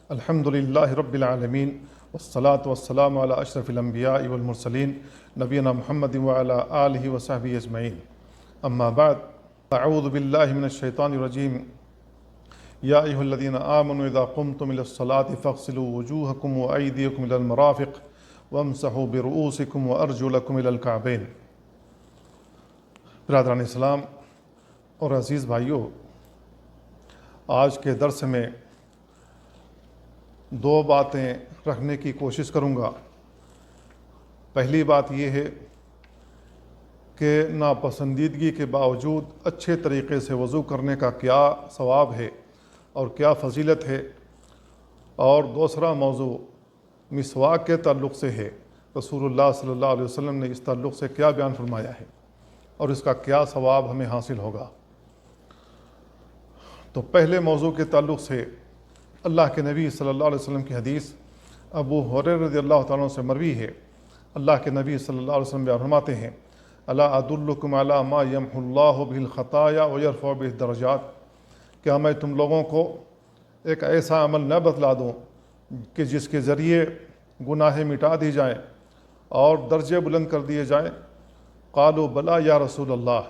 الحمد للہ رب العالمین والصلاة والسلام علی اشرف الانبیاء والمرسلین نبینا محمد وعلی آلہ وصحبہ اجمعین اما بعد اعوذ باللہ من الشیطان الرجیم یا ایہا الذین آمنوا اذا قمتم الى الصلاة فاغسلوا وجوہکم وایدیکم الى المرافق وامسحوا برؤوسکم وارجلکم الى الکعبین۔ برادران اسلام اور عزیز بھائیوں، آج کے درس میں دو باتیں رکھنے کی کوشش کروں گا۔ پہلی بات یہ ہے کہ ناپسندیدگی کے باوجود اچھے طریقے سے وضو کرنے کا کیا ثواب ہے اور کیا فضیلت ہے، اور دوسرا موضوع مسواک کے تعلق سے ہے۔ رسول اللہ صلی اللہ علیہ وسلم نے اس تعلق سے کیا بیان فرمایا ہے اور اس کا کیا ثواب ہمیں حاصل ہوگا۔ تو پہلے موضوع کے تعلق سے اللہ کے نبی صلی اللہ علیہ وسلم کی حدیث ابو ہریرہ رضی اللہ تعالیٰ عنہ سے مروی ہے۔ اللہ کے نبی صلی اللہ علیہ وسلم بیان فرماتے ہیں، الا ادلکم علی ما یمحو اللہ بہ الخطایا ویرفع بہ الدرجات، کیا میں تم لوگوں کو ایک ایسا عمل نہ بتلا دوں کہ جس کے ذریعے گناہیں مٹا دی جائیں اور درجے بلند کر دیے جائیں؟ قالوا بلا یا رسول اللہ،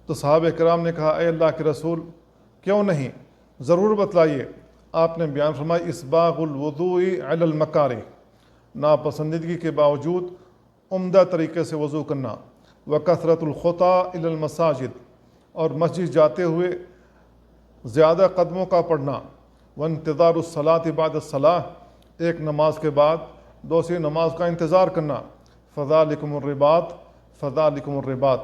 تو صحابہ کرام نے کہا اے اللہ کے رسول کیوں نہیں، ضرور بتلائیے۔ آپ نے بیان فرمایا اسباغ الوضوء علی المکارہ، ناپسندیدگی کے باوجود عمدہ طریقے سے وضو کرنا، وکثرۃ الخطا الی المساجد، اور مسجد جاتے ہوئے زیادہ قدموں کا پڑھنا، وانتظار الصلاۃ بعد الصلاۃ، ایک نماز کے بعد دوسری نماز کا انتظار کرنا، فذالکم الرباط فذالکم الرباط،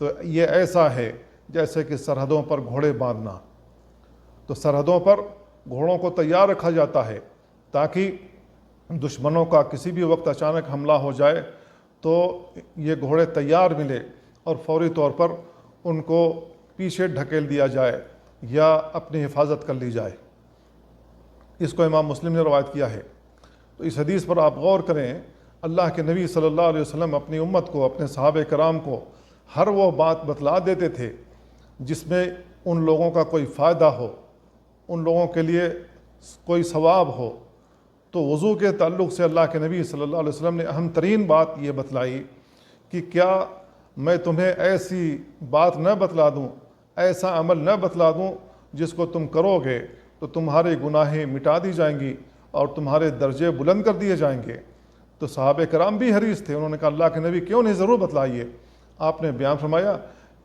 تو یہ ایسا ہے جیسے کہ سرحدوں پر گھوڑے باندھنا۔ تو سرحدوں پر گھوڑوں کو تیار رکھا جاتا ہے تاکہ دشمنوں کا کسی بھی وقت اچانک حملہ ہو جائے تو یہ گھوڑے تیار ملے اور فوری طور پر ان کو پیچھے ڈھکیل دیا جائے یا اپنی حفاظت کر لی جائے۔ اس کو امام مسلم نے روایت کیا ہے۔ تو اس حدیث پر آپ غور کریں، اللہ کے نبی صلی اللہ علیہ وسلم اپنی امت کو، اپنے صحابہ کرام کو ہر وہ بات بتلا دیتے تھے جس میں ان لوگوں کا کوئی فائدہ ہو، ان لوگوں کے لیے کوئی ثواب ہو۔ تو وضو کے تعلق سے اللہ کے نبی صلی اللہ علیہ وسلم نے اہم ترین بات یہ بتلائی کہ کیا میں تمہیں ایسی بات نہ بتلا دوں، ایسا عمل نہ بتلا دوں جس کو تم کرو گے تو تمہارے گناہیں مٹا دی جائیں گی اور تمہارے درجے بلند کر دیے جائیں گے۔ تو صحابہ کرام بھی حریص تھے، انہوں نے کہا اللہ کے نبی کیوں نہیں، ضرور بتلائیے۔ آپ نے بیان فرمایا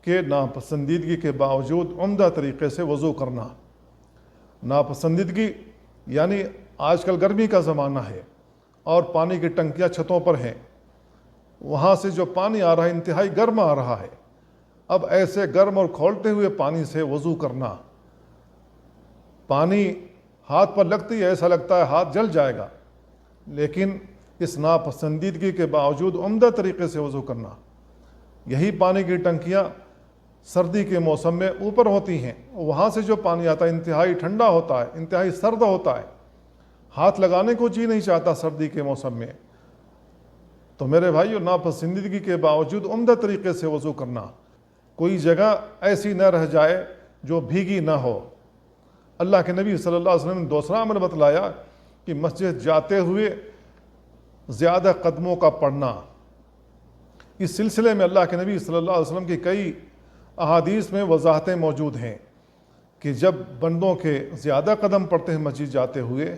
کہ ناپسندیدگی کے باوجود عمدہ طریقے سے وضو کرنا۔ ناپسندیدگی یعنی آج کل گرمی کا زمانہ ہے اور پانی کی ٹنکیاں چھتوں پر ہیں، وہاں سے جو پانی آ رہا ہے انتہائی گرم آ رہا ہے۔ اب ایسے گرم اور کھولتے ہوئے پانی سے وضو کرنا، پانی ہاتھ پر لگتی ہے ایسا لگتا ہے ہاتھ جل جائے گا، لیکن اس ناپسندیدگی کے باوجود عمدہ طریقے سے وضو کرنا۔ یہی پانی کی ٹنکیاں سردی کے موسم میں اوپر ہوتی ہیں، وہاں سے جو پانی آتا ہے انتہائی ٹھنڈا ہوتا ہے، انتہائی سرد ہوتا ہے، ہاتھ لگانے کو جی نہیں چاہتا سردی کے موسم میں۔ تو میرے بھائیو، ناپسندیدگی کے باوجود عمدہ طریقے سے وضو کرنا، کوئی جگہ ایسی نہ رہ جائے جو بھیگی نہ ہو۔ اللہ کے نبی صلی اللہ علیہ وسلم نے دوسرا عمل بتلایا کہ مسجد جاتے ہوئے زیادہ قدموں کا پڑھنا۔ اس سلسلے میں اللہ کے نبی صلی اللہ علیہ وسلم کی کئی احادیث میں وضاحتیں موجود ہیں کہ جب بندوں کے زیادہ قدم پڑتے ہیں مسجد جاتے ہوئے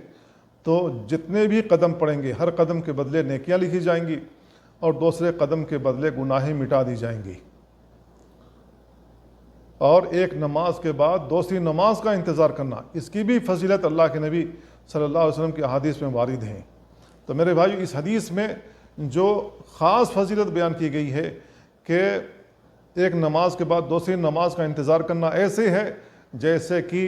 تو جتنے بھی قدم پڑیں گے ہر قدم کے بدلے نیکیاں لکھی جائیں گی اور دوسرے قدم کے بدلے گناہیں مٹا دی جائیں گی۔ اور ایک نماز کے بعد دوسری نماز کا انتظار کرنا، اس کی بھی فضیلت اللہ کے نبی صلی اللہ علیہ وسلم کی احادیث میں وارد ہیں۔ تو میرے بھائیو، اس حدیث میں جو خاص فضیلت بیان کی گئی ہے کہ ایک نماز کے بعد دوسری نماز کا انتظار کرنا ایسے ہے جیسے کہ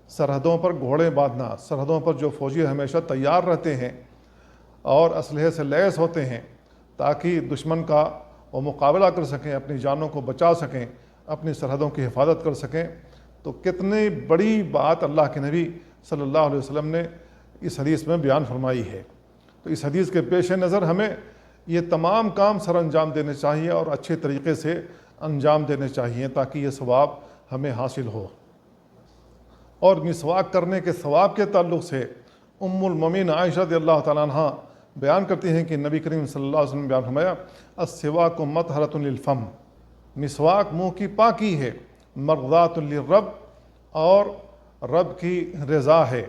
سرحدوں پر گھوڑے باندھنا۔ سرحدوں پر جو فوجی ہمیشہ تیار رہتے ہیں اور اسلحے سے لیس ہوتے ہیں تاکہ دشمن کا وہ مقابلہ کر سکیں، اپنی جانوں کو بچا سکیں، اپنی سرحدوں کی حفاظت کر سکیں۔ تو کتنی بڑی بات اللہ کے نبی صلی اللہ علیہ وسلم نے اس حدیث میں بیان فرمائی ہے۔ تو اس حدیث کے پیش نظر ہمیں یہ تمام کام سر انجام دینے چاہیے اور اچھے طریقے سے انجام دینے چاہیے تاکہ یہ ثواب ہمیں حاصل ہو۔ اور مسواک کرنے کے ثواب کے تعلق سے المومنین عائشہ رضی اللہ تعالیٰ عنہ بیان کرتی ہیں کہ نبی کریم صلی اللہ علیہ وسلم نے بیان فرمایا السواک مطہرۃ للفم، مسواک منہ کی پاکی ہے، مرضات للرب، اور رب کی رضا ہے،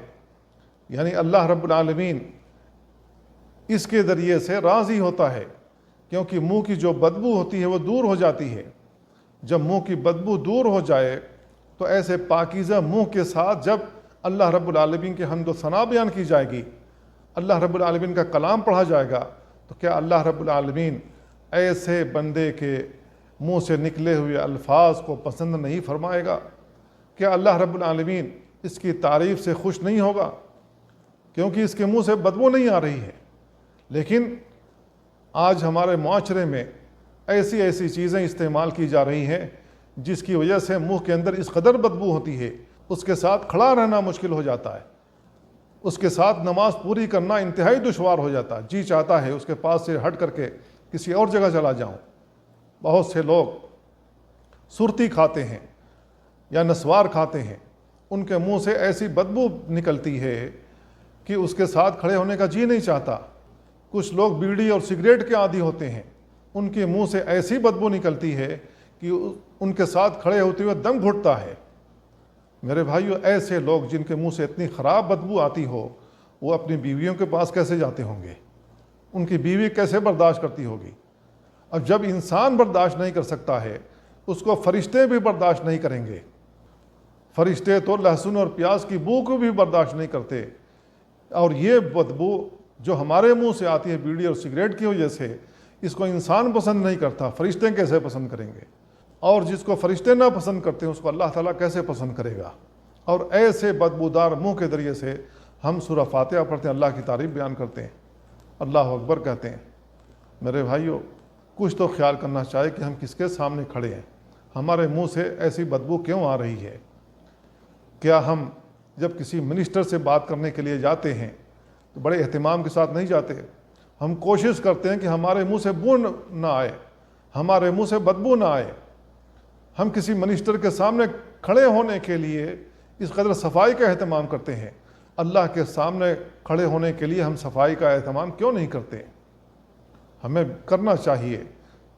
یعنی اللہ رب العالمین اس کے ذریعے سے راضی ہوتا ہے، کیونکہ منہ کی جو بدبو ہوتی ہے وہ دور ہو جاتی ہے۔ جب منہ کی بدبو دور ہو جائے تو ایسے پاکیزہ منہ کے ساتھ جب اللہ رب العالمین کی حمد و ثنا بیان کی جائے گی، اللہ رب العالمین کا کلام پڑھا جائے گا، تو کیا اللہ رب العالمین ایسے بندے کے منہ سے نکلے ہوئے الفاظ کو پسند نہیں فرمائے گا؟ کیا اللہ رب العالمین اس کی تعریف سے خوش نہیں ہوگا؟ کیونکہ اس کے منہ سے بدبو نہیں آ رہی ہے۔ لیکن آج ہمارے معاشرے میں ایسی ایسی چیزیں استعمال کی جا رہی ہیں جس کی وجہ سے منہ کے اندر اس قدر بدبو ہوتی ہے، اس کے ساتھ کھڑا رہنا مشکل ہو جاتا ہے، اس کے ساتھ نماز پوری کرنا انتہائی دشوار ہو جاتا ہے، جی چاہتا ہے اس کے پاس سے ہٹ کر کے کسی اور جگہ چلا جاؤں۔ بہت سے لوگ سرتی کھاتے ہیں یا نسوار کھاتے ہیں، ان کے منہ سے ایسی بدبو نکلتی ہے کہ اس کے ساتھ کھڑے ہونے کا جی نہیں چاہتا۔ کچھ لوگ بیڑی اور سگریٹ کے عادی ہوتے ہیں، ان کے منہ سے ایسی بدبو نکلتی ہے کہ ان کے ساتھ کھڑے ہوتے ہوئے دم گھٹتا ہے۔ میرے بھائیو، ایسے لوگ جن کے منہ سے اتنی خراب بدبو آتی ہو، وہ اپنی بیویوں کے پاس کیسے جاتے ہوں گے؟ ان کی بیوی کیسے برداشت کرتی ہوگی؟ اب جب انسان برداشت نہیں کر سکتا ہے، اس کو فرشتے بھی برداشت نہیں کریں گے۔ فرشتے تو لہسن اور پیاز کی بو کو بھی برداشت نہیں کرتے، اور یہ بدبو جو ہمارے منہ سے آتی ہے بیڑی اور سگریٹ کی وجہ سے، اس کو انسان پسند نہیں کرتا، فرشتے کیسے پسند کریں گے؟ اور جس کو فرشتے نہ پسند کرتے ہیں اس کو اللہ تعالیٰ کیسے پسند کرے گا؟ اور ایسے بدبودار منہ کے ذریعے سے ہم سورہ فاتحہ پڑھتے ہیں، اللہ کی تعریف بیان کرتے ہیں، اللہ اکبر کہتے ہیں۔ میرے بھائیو، کچھ تو خیال کرنا چاہیے کہ ہم کس کے سامنے کھڑے ہیں، ہمارے منہ سے ایسی بدبو کیوں آ رہی ہے؟ کیا ہم جب کسی منسٹر سے بات کرنے کے لیے جاتے ہیں تو بڑے اہتمام کے ساتھ نہیں جاتے؟ ہم کوشش کرتے ہیں کہ ہمارے منہ سے بو نہ آئے، ہمارے منہ سے بدبو نہ آئے۔ ہم کسی منسٹر کے سامنے کھڑے ہونے کے لیے اس قدر صفائی کا اہتمام کرتے ہیں، اللہ کے سامنے کھڑے ہونے کے لیے ہم صفائی کا اہتمام کیوں نہیں کرتے؟ ہمیں کرنا چاہیے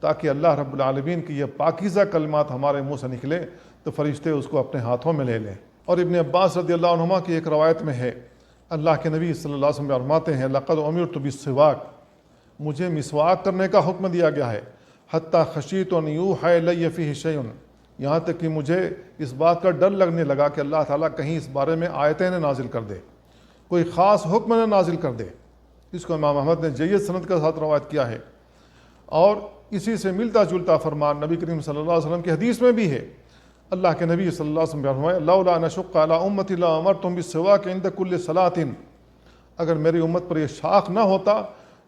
تاکہ اللہ رب العالمین کی یہ پاکیزہ کلمات ہمارے منہ سے نکلے تو فرشتے اس کو اپنے ہاتھوں میں لے لیں۔ اور ابن عباس رضی اللہ عنہما کی ایک روایت میں ہے، اللہ کے نبی صلی اللہ علیہ وسلم فرماتے ہیں لقد امرت بالسواک، مجھے مسواک کرنے کا حکم دیا گیا ہے، حتیٰ خشیت ان یوحی الی فیہ شیء، یہاں تک کہ مجھے اس بات کا ڈر لگنے لگا کہ اللہ تعالیٰ کہیں اس بارے میں آیتیں نہ نازل کر دے، کوئی خاص حکم نہ نازل کر دے۔ اس کو امام احمد نے جید سند کے ساتھ روایت کیا ہے، اور اسی سے ملتا جلتا فرمان نبی کریم صلی اللہ علیہ وسلم کی حدیث میں بھی ہے۔ اللہ کے نبی صلی اللہ علیہ وسلم فرمایا لولا ان اشق علی امتی لامرتهم بالسواک عند کل صلاۃ، اگر میری امت پر یہ شاق نہ ہوتا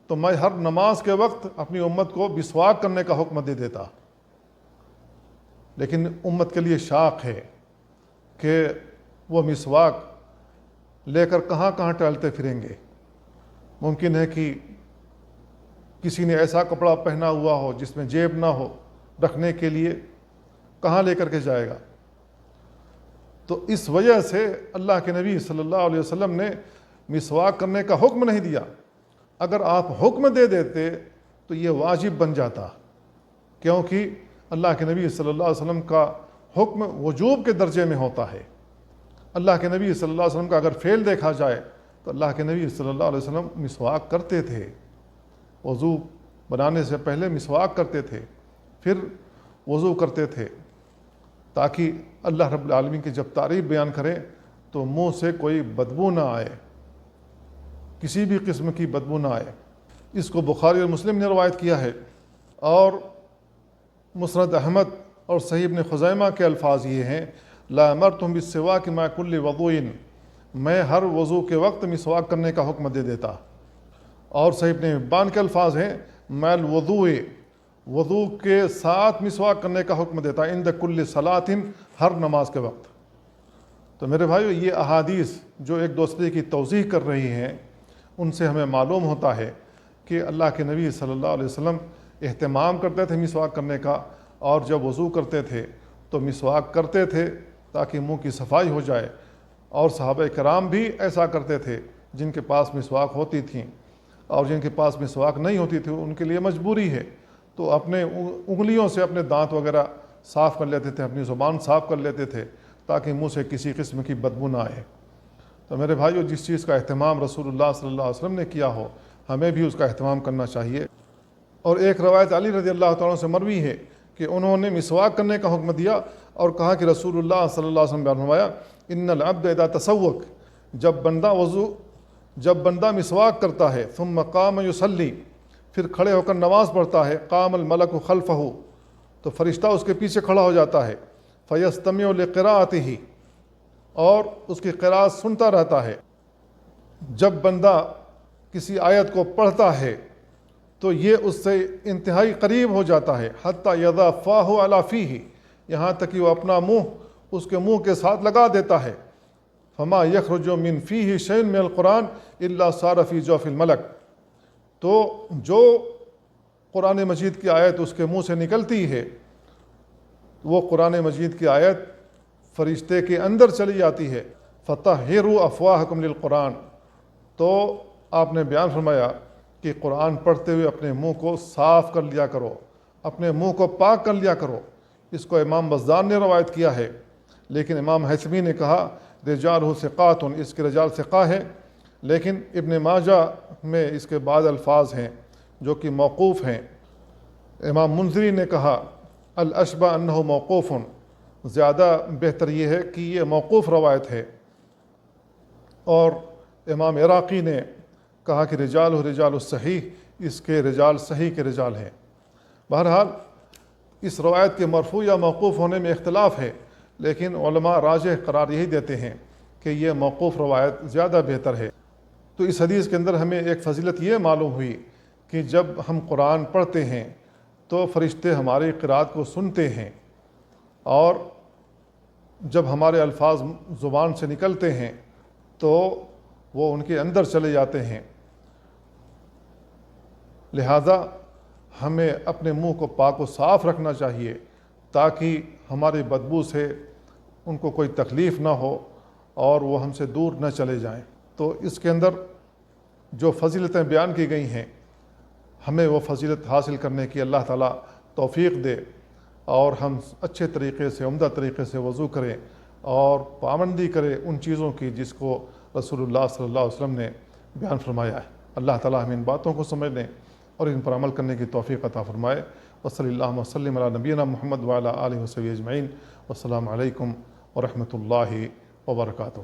تو میں ہر نماز کے وقت اپنی امت کو مسواک کرنے کا حکم دے دیتا۔ لیکن امت کے لیے شاق ہے کہ وہ مسواک لے کر کہاں کہاں ٹہلتے پھریں گے۔ ممکن ہے کہ کسی نے ایسا کپڑا پہنا ہوا ہو جس میں جیب نہ ہو رکھنے کے لیے، کہاں لے کر کے جائے گا؟ تو اس وجہ سے اللہ کے نبی صلی اللہ علیہ وسلم نے مسواک کرنے کا حکم نہیں دیا۔ اگر آپ حکم دے دیتے تو یہ واجب بن جاتا، کیونکہ اللہ کے نبی صلی اللہ علیہ وسلم کا حکم وجوب کے درجے میں ہوتا ہے۔ اللہ کے نبی صلی اللہ علیہ وسلم کا اگر فعل دیکھا جائے تو اللہ کے نبی صلی اللہ علیہ وسلم مسواک کرتے تھے، وضو بنانے سے پہلے مسواک کرتے تھے، پھر وضو کرتے تھے، تاکہ اللہ رب العالمین کی جب تعریف بیان کریں تو منہ سے کوئی بدبو نہ آئے، کسی بھی قسم کی بدبو نہ آئے۔ اس کو بخاری اور مسلم نے روایت کیا ہے، اور مسند احمد اور صحیح ابن خزیمہ کے الفاظ یہ ہیں لا امرتم بالسواک مع کل وضوء، میں ہر وضو کے وقت مسواک کرنے کا حکم دے دیتا۔ اور صحیح ابن حبان کے الفاظ ہیں مع الوضوء، وضو کے ساتھ مسواک کرنے کا حکم دیتا عند کل صلاۃ، ہر نماز کے وقت۔ تو میرے بھائیو، یہ احادیث جو ایک دوسرے کی توضیح کر رہی ہیں، ان سے ہمیں معلوم ہوتا ہے کہ اللہ کے نبی صلی اللہ علیہ وسلم اہتمام کرتے تھے مسواک کرنے کا، اور جب وضو کرتے تھے تو مسواک کرتے تھے تاکہ منہ کی صفائی ہو جائے، اور صحابہ کرام بھی ایسا کرتے تھے جن کے پاس مسواک ہوتی تھیں اور جن کے پاس مسواک نہیں ہوتی تھی ان کے لیے مجبوری ہے، تو اپنے انگلیوں سے اپنے دانت وغیرہ صاف کر لیتے تھے، اپنی زبان صاف کر لیتے تھے تاکہ منہ سے کسی قسم کی بدبو نہ آئے۔ تو میرے بھائیو، جس چیز کا اہتمام رسول اللہ صلی اللہ علیہ وسلم نے کیا ہو ہمیں بھی اس کا اہتمام کرنا چاہیے۔ اور ایک روایت علی رضی اللہ تعالیٰ عنہ سے مروی ہے کہ انہوں نے مسواک کرنے کا حکم دیا اور کہا کہ رسول اللہ صلی اللہ علیہ وسلم بیان فرمایا، ان العبد اذا تسوک، جب بندہ مسواک کرتا ہے، ثم قام یصلی، پھر کھڑے ہو کر نماز پڑھتا ہے، قام الملک خلفہ، تو فرشتہ اس کے پیچھے کھڑا ہو جاتا ہے، فیستمع لقراءتہ، اور اس کی قراءت سنتا رہتا ہے۔ جب بندہ کسی آیت کو پڑھتا ہے تو یہ اس سے انتہائی قریب ہو جاتا ہے، حتی یضع فاہ علی فیہ، یہاں تک کہ وہ اپنا منہ اس کے منہ کے ساتھ لگا دیتا ہے۔ فما یخرج من فیہ شیء من القرآن الا صار فی جوف الملک، تو جو قرآن مجید کی آیت اس کے منہ سے نکلتی ہے وہ قرآن مجید کی آیت فرشتے کے اندر چلی جاتی ہے۔ فطہروا افواہکم للقرآن، تو آپ نے بیان فرمایا کہ قرآن پڑھتے ہوئے اپنے منہ کو صاف کر لیا کرو، اپنے منہ کو پاک کر لیا کرو۔ اس کو امام بزار نے روایت کیا ہے، لیکن امام حیثمی نے کہا رجالہ ثقات، اس کے رجال ثقہ ہے، لیکن ابن ماجہ میں اس کے بعض الفاظ ہیں جو کہ موقوف ہیں۔ امام منذری نے کہا الاشبہ انہ موقوف، زیادہ بہتر یہ ہے کہ یہ موقوف روایت ہے، اور امام عراقی نے کہا کہ رجال الصحیح، اس کے رجال صحیح کے رجال ہیں۔ بہرحال اس روایت کے مرفوع یا موقوف ہونے میں اختلاف ہے، لیکن علماء راجح قرار یہی دیتے ہیں کہ یہ موقوف روایت زیادہ بہتر ہے۔ تو اس حدیث کے اندر ہمیں ایک فضیلت یہ معلوم ہوئی کہ جب ہم قرآن پڑھتے ہیں تو فرشتے ہماری قرات کو سنتے ہیں، اور جب ہمارے الفاظ زبان سے نکلتے ہیں تو وہ ان کے اندر چلے جاتے ہیں۔ لہذا ہمیں اپنے منہ کو پاک و صاف رکھنا چاہیے تاکہ ہماری بدبو سے ان کو کوئی تکلیف نہ ہو اور وہ ہم سے دور نہ چلے جائیں۔ تو اس کے اندر جو فضیلتیں بیان کی گئی ہیں ہمیں وہ فضیلت حاصل کرنے کی اللہ تعالیٰ توفیق دے، اور ہم اچھے طریقے سے، عمدہ طریقے سے وضو کریں اور پابندی کریں ان چیزوں کی جس کو رسول اللہ صلی اللہ علیہ وسلم نے بیان فرمایا ہے۔ اللہ تعالیٰ ہمیں ان باتوں کو سمجھنے اور ان پر عمل کرنے کی توفیق عطا فرمائے۔ وصلی اللہ وسلم علی نبینا محمد وعلی آلہ وصحبہ اجمعین۔ والسلام علیکم ورحمۃ اللہ وبرکاتہ۔